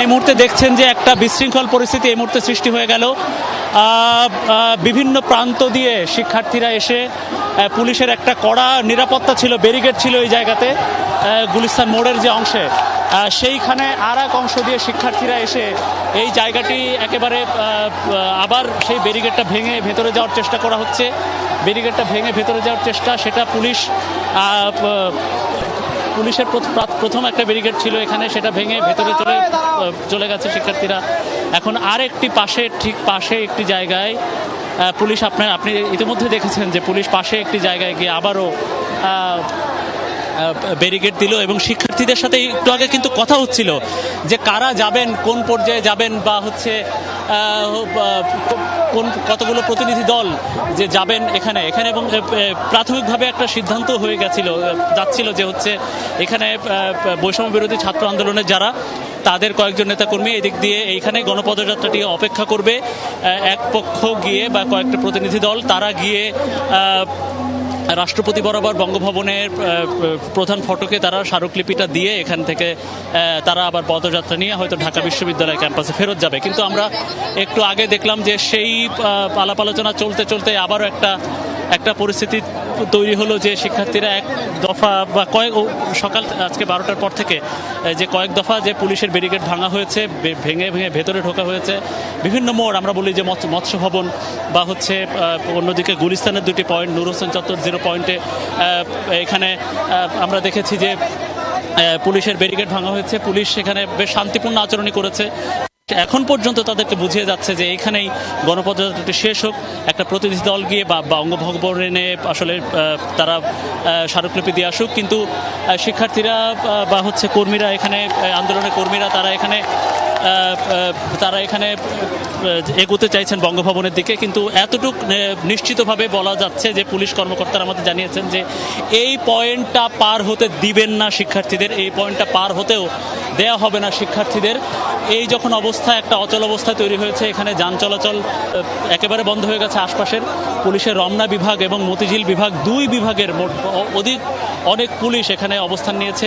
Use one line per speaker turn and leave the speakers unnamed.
এই মুহূর্তে দেখছেন যে একটা বিশৃঙ্খল পরিস্থিতি এই মুহূর্তে সৃষ্টি হয়ে গেল। বিভিন্ন প্রান্ত দিয়ে শিক্ষার্থীরা এসে পুলিশের একটা কড়া নিরাপত্তা ছিল, ব্যারিকেড ছিল এই জায়গাতে, গুলিস্তান মোড়ের যে অংশে, সেইখানে আর এক অংশ দিয়ে শিক্ষার্থীরা এসে এই জায়গাটি একেবারে আবার সেই ব্যারিকেডটা ভেঙে ভেতরে যাওয়ার চেষ্টা করা হচ্ছে। ব্যারিকেডটা ভেঙে ভেতরে যাওয়ার চেষ্টা, সেটা পুলিশের প্রথম একটা ব্যারিকেড ছিল এখানে, সেটা ভেঙে ভেতরে চলে গেছে শিক্ষার্থীরা। এখন আরেকটি ঠিক পাশে একটি জায়গায় পুলিশ, আপনি ইতিমধ্যে দেখেছেন যে পুলিশ পাশে একটি জায়গায় গিয়ে আবারও ব্যারিকেড দিল এবং শিক্ষার্থীদের সাথে একটু আগে কিন্তু কথা হচ্ছিল যে কারা যাবেন, কোন পর্যায়ে যাবেন, বা হচ্ছে কতগুলো প্রতিনিধি দল যে যাবেন এখানে এবং প্রাথমিকভাবে একটা সিদ্ধান্ত হয়ে যাচ্ছিল যে হচ্ছে এখানে বৈষম্য বিরোধী ছাত্র আন্দোলনের যারা, তাদের কয়েকজন নেতাকর্মী এদিক দিয়ে এইখানে গণপদযাত্রাটি অপেক্ষা করবে। এক পক্ষ গিয়ে বা কয়েকটা প্রতিনিধি দল তারা গিয়ে রাষ্ট্রপতি বরাবর বঙ্গভবনের প্রধান ফটকে তারা স্মারকলিপিটা দিয়ে এখান থেকে তারা আবার পদযাত্রা নিয়ে হয়তো ঢাকা বিশ্ববিদ্যালয় ক্যাম্পাসে ফেরত যাবে। কিন্তু আমরা একটু আগে দেখলাম যে সেই আলাপ আলোচনা চলতে চলতে আবারও একটা পরিস্থিতি তৈরি হলো যে শিক্ষার্থীরা এক দফা বা সকাল আজকে 12টার পর থেকে যে কয়েক দফা যে পুলিশের ব্যারিকেড ভাঙা হয়েছে, ভেঙে ভেতরে ঢোকা হয়েছে। বিভিন্ন মোড়, আমরা বলি যে মৎস্য ভবন বা হচ্ছে অন্যদিকে গুলিস্তানের দুটি পয়েন্ট, নূর হোসেন চত্বর 0 পয়েন্টে এখানে আমরা দেখেছি যে পুলিশের ব্যারিকেড ভাঙা হয়েছে। পুলিশ সেখানে বেশ শান্তিপূর্ণ আচরণই করেছে। এখন পর্যন্ত তাদেরকে বুঝিয়ে যাচ্ছে যে এইখানেই গণপদযাত্রাটি শেষ হোক। একটা প্রতিনিধি দল গিয়ে বা বঙ্গভবনে আসলে তারা স্মারকলিপি দিয়ে আসুক, কিন্তু শিক্ষার্থীরা বা হচ্ছে কর্মীরা, এখানে আন্দোলনের কর্মীরা তারা এখানে এগোতে চাইছেন বঙ্গভবনের দিকে। কিন্তু এতটুক নিশ্চিতভাবে বলা যাচ্ছে যে পুলিশ কর্মকর্তারা আমাদের জানিয়েছেন যে এই পয়েন্টটা পার হতে দিবেন না শিক্ষার্থীদের, এই পয়েন্টটা পার হতেও দেয়া হবে না শিক্ষার্থীদের। এই যখন একটা অচল অবস্থা তৈরি হয়েছে, এখানে যান চলাচল একেবারে বন্ধ হয়ে গেছে। আশপাশের পুলিশের রমনা বিভাগ এবং মতিঝিল বিভাগ, 2 বিভাগের অনেক পুলিশ এখানে অবস্থান নিয়েছে।